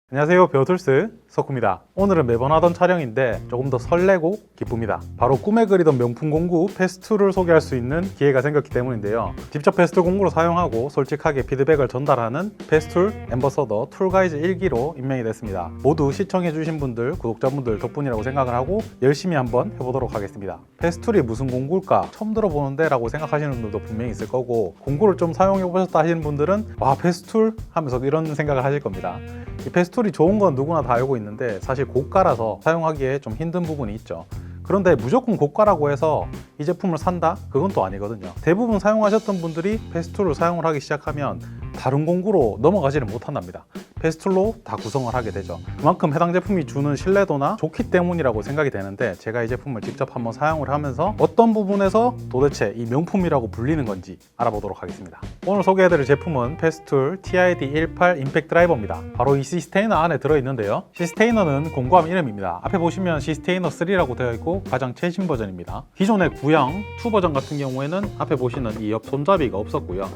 안녕하세요, 배우툴스 석구입니다. 오늘은 매번 하던 촬영인데 조금 더 설레고 기쁩니다. 바로 꿈에 그리던 명품 공구 패스툴을 소개할 수 있는 기회가 생겼기 때문인데요. 직접 패스툴 공구로 사용하고 솔직하게 피드백을 전달하는 패스툴 앰버서더 툴가이즈 1기로 임명이 됐습니다. 모두 시청해주신 분들, 구독자분들 덕분이라고 생각을 하고 열심히 한번 해보도록 하겠습니다. 패스툴이 무슨 공구일까? 처음 들어보는데 라고 생각하시는 분들도 분명히 있을 거고, 공구를 좀 사용해보셨다 하시는 분들은 와, 패스툴? 하면서 이런 생각을 하실 겁니다. 이 패스툴이 좋은 건 누구나 다 알고 있는데 사실 고가라서 사용하기에 좀 힘든 부분이 있죠. 그런데 무조건 고가라고 해서 이 제품을 산다? 그건 또 아니거든요. 대부분 사용하셨던 분들이 패스툴을 사용을 하기 시작하면 다른 공구로 넘어가지를 못한답니다. 패스툴로 다 구성을 하게 되죠. 그만큼 해당 제품이 주는 신뢰도나 좋기 때문이라고 생각이 되는데, 제가 이 제품을 직접 한번 사용을 하면서 어떤 부분에서 도대체 이 명품이라고 불리는 건지 알아보도록 하겠습니다. 오늘 소개해드릴 제품은 패스툴 TID18 임팩트 드라이버입니다. 바로 이 시스테이너 안에 들어있는데요. 시스테이너는 공구함 이름입니다. 앞에 보시면 시스테이너 3라고 되어 있고 가장 최신 버전입니다. 기존의 구형 2 버전 같은 경우에는 앞에 보시는 이 옆 손잡이가 없었고요.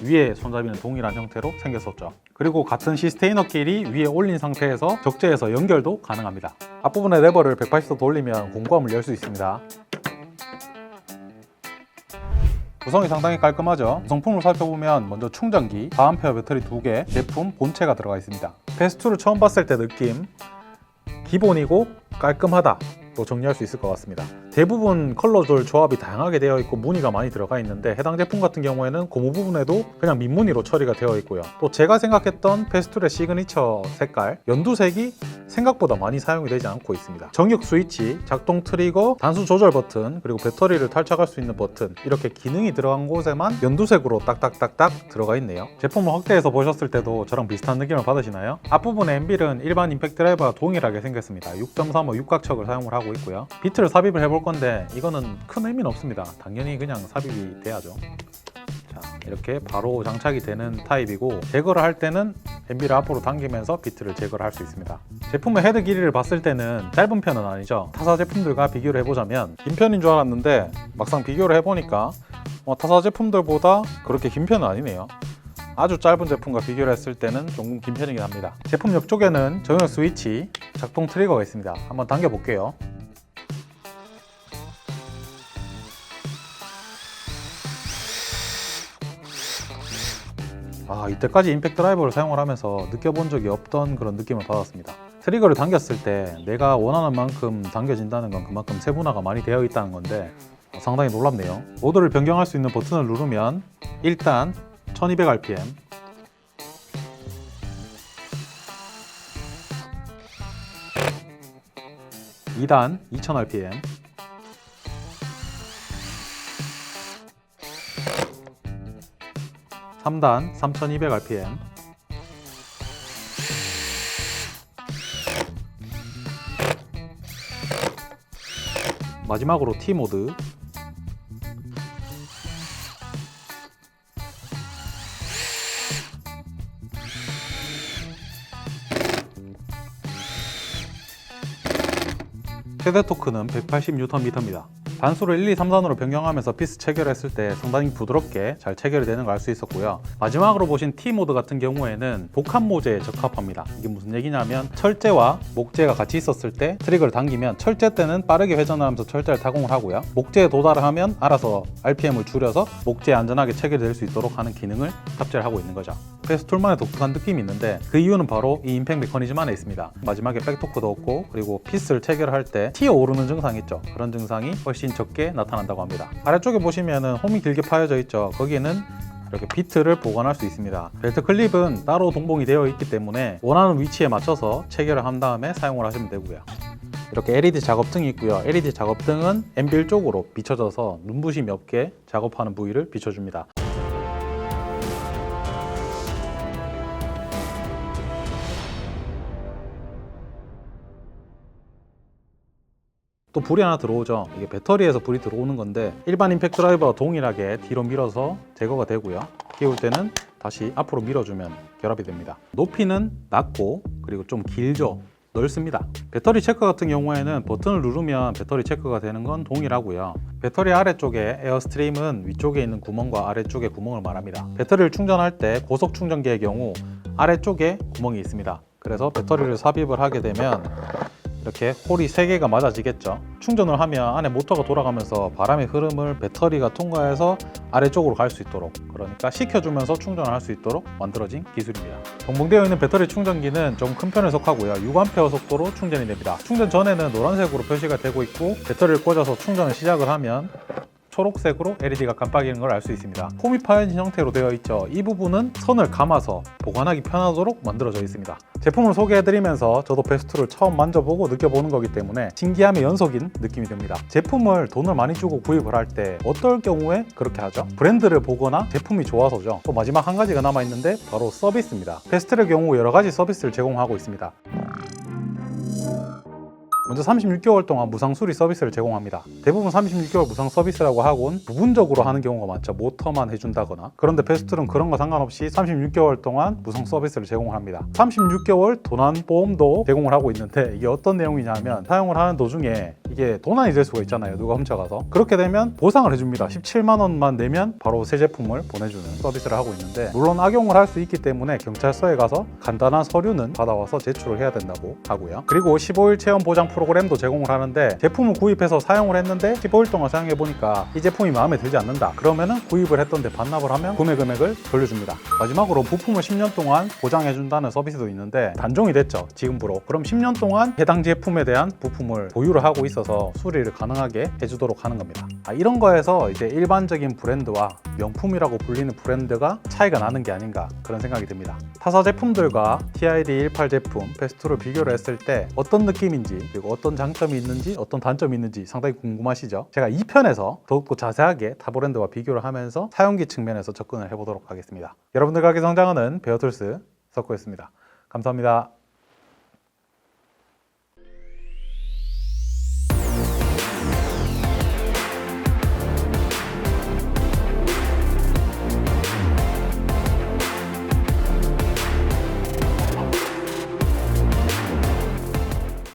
위에 손잡이는 동일한 형태로 생겼었죠. 그리고 같은 시스테이너끼리 위에 올린 상태에서 적재해서 연결도 가능합니다. 앞부분의 레버를 180도 돌리면 공구함을 열 수 있습니다. 구성이 상당히 깔끔하죠. 구성품을 살펴보면 먼저 충전기, 4A 배터리 2개, 제품 본체가 들어가 있습니다. 패스툴을 처음 봤을 때 느낌, 기본이고 깔끔하다 또 정리할 수 있을 것 같습니다. 대부분 컬러들 조합이 다양하게 되어 있고 무늬가 많이 들어가 있는데, 해당 제품 같은 경우에는 고무 부분에도 그냥 민무늬로 처리가 되어 있고요. 또 제가 생각했던 패스툴의 시그니처 색깔, 연두색이 생각보다 많이 사용이 되지 않고 있습니다. 정육 스위치, 작동 트리거, 단수 조절 버튼, 그리고 배터리를 탈착할 수 있는 버튼, 이렇게 기능이 들어간 곳에만 연두색으로 딱딱딱딱 들어가 있네요. 제품을 확대해서 보셨을 때도 저랑 비슷한 느낌을 받으시나요? 앞부분의 엠빌은 일반 임팩트 드라이버와 동일하게 생겼습니다. 6.35 육각척을 사용을 하고 있고요. 비트를 삽입을 해볼 건데 이거는 큰 의미는 없습니다. 당연히 그냥 삽입이 돼야죠. 자, 이렇게 바로 장착이 되는 타입이고, 제거를 할 때는 엠비를 앞으로 당기면서 비트를 제거를 할 수 있습니다. 제품의 헤드 길이를 봤을 때는 짧은 편은 아니죠. 타사 제품들과 비교를 해보자면 긴 편인 줄 알았는데 막상 비교를 해보니까 타사 제품들보다 그렇게 긴 편은 아니네요. 아주 짧은 제품과 비교를 했을 때는 조금 긴 편이긴 합니다. 제품 옆쪽에는 정육 스위치, 작동 트리거가 있습니다. 한번 당겨 볼게요. 이때까지 임팩트 드라이버를 사용을 하면서 느껴본 적이 없던 그런 느낌을 받았습니다. 트리거를 당겼을 때 내가 원하는 만큼 당겨진다는 건 그만큼 세분화가 많이 되어 있다는 건데 상당히 놀랍네요. 모드를 변경할 수 있는 버튼을 누르면 1단 1200rpm, 2단 2000rpm, 3단 3200rpm, 마지막으로 T 모드, 최대 토크는 180Nm입니다. 단수를 1, 2, 3단으로 변경하면서 피스 체결했을 때 상당히 부드럽게 잘 체결이 되는 걸 알 수 있었고요. 마지막으로 보신 T 모드 같은 경우에는 복합 모재에 적합합니다. 이게 무슨 얘기냐면 철제와 목재가 같이 있었을 때 트리거를 당기면 철제 때는 빠르게 회전하면서 철제를 타공을 하고요. 목재에 도달을 하면 알아서 RPM을 줄여서 목재에 안전하게 체결될 수 있도록 하는 기능을 탑재를 하고 있는 거죠. 패스툴만의 독특한 느낌이 있는데 그 이유는 바로 이 임팩트 메커니즘 안에 있습니다. 마지막에 백토크도 없고, 그리고 피스를 체결할 때 튀어 오르는 증상이 있죠. 그런 증상이 훨씬 적게 나타난다고 합니다. 아래쪽에 보시면은 홈이 길게 파여져 있죠. 거기에는 이렇게 비트를 보관할 수 있습니다. 벨트 클립은 따로 동봉이 되어 있기 때문에 원하는 위치에 맞춰서 체결을 한 다음에 사용을 하시면 되고요. 이렇게 LED 작업등이 있고요. LED 작업등은 엠빌 쪽으로 비춰져서 눈부심이 없게 작업하는 부위를 비춰줍니다. 또 불이 하나 들어오죠. 이게 배터리에서 불이 들어오는 건데 일반 임팩트 드라이버와 동일하게 뒤로 밀어서 제거가 되고요. 끼울 때는 다시 앞으로 밀어주면 결합이 됩니다. 높이는 낮고 그리고 좀 길죠. 넓습니다. 배터리 체크 같은 경우에는 버튼을 누르면 배터리 체크가 되는 건 동일하고요. 배터리 아래쪽에 에어스트림은 위쪽에 있는 구멍과 아래쪽에 구멍을 말합니다. 배터리를 충전할 때 고속 충전기의 경우 아래쪽에 구멍이 있습니다. 그래서 배터리를 삽입을 하게 되면 이렇게 홀이 3개가 맞아지겠죠. 충전을 하면 안에 모터가 돌아가면서 바람의 흐름을 배터리가 통과해서 아래쪽으로 갈 수 있도록, 그러니까 식혀주면서 충전을 할 수 있도록 만들어진 기술입니다. 동봉되어 있는 배터리 충전기는 좀 큰 편에 속하고요. 6A 속도로 충전이 됩니다. 충전 전에는 노란색으로 표시가 되고 있고, 배터리를 꽂아서 충전을 시작을 하면 초록색으로 LED가 깜빡이는 걸 알 수 있습니다. 홈이 파여진 형태로 되어 있죠. 이 부분은 선을 감아서 보관하기 편하도록 만들어져 있습니다. 제품을 소개해드리면서 저도 베스트를 처음 만져보고 느껴보는 거기 때문에 신기함의 연속인 느낌이 듭니다. 제품을 돈을 많이 주고 구입을 할 때 어떨 경우에 그렇게 하죠? 브랜드를 보거나 제품이 좋아서죠. 또 마지막 한 가지가 남아있는데 바로 서비스입니다. 베스트의 경우 여러 가지 서비스를 제공하고 있습니다. 먼저 36개월 동안 무상 수리 서비스를 제공합니다. 대부분 36개월 무상 서비스라고 하곤 부분적으로 하는 경우가 많죠. 모터만 해준다거나. 그런데 베스트는 그런 거 상관없이 36개월 동안 무상 서비스를 제공을 합니다. 36개월 도난보험도 제공을 하고 있는데, 이게 어떤 내용이냐면 사용을 하는 도중에 이게 도난이 될 수가 있잖아요. 누가 훔쳐가서. 그렇게 되면 보상을 해줍니다. 17만 원만 내면 바로 새 제품을 보내주는 서비스를 하고 있는데, 물론 악용을 할 수 있기 때문에 경찰서에 가서 간단한 서류는 받아와서 제출을 해야 된다고 하고요. 그리고 15일 체험 보장 프로그램도 제공을 하는데, 제품을 구입해서 사용을 했는데 15일 동안 사용해보니까 이 제품이 마음에 들지 않는다, 그러면은 구입을 했던데 반납을 하면 구매 금액을 돌려줍니다. 마지막으로 부품을 10년 동안 보장해준다는 서비스도 있는데, 단종이 됐죠, 지금부로. 그럼 10년 동안 해당 제품에 대한 부품을 보유를 하고 있어서 수리를 가능하게 해주도록 하는 겁니다. 이런 거에서 이제 일반적인 브랜드와 명품이라고 불리는 브랜드가 차이가 나는 게 아닌가, 그런 생각이 듭니다. 타사 제품들과 TID18 제품 베스트를 비교를 했을 때 어떤 느낌인지, 그리고 어떤 장점이 있는지 어떤 단점이 있는지 상당히 궁금하시죠? 제가 2편에서 더욱더 자세하게 타 브랜드와 비교를 하면서 사용기 측면에서 접근을 해보도록 하겠습니다. 여러분들과 함께 성장하는 베어툴스 석구였습니다. 감사합니다.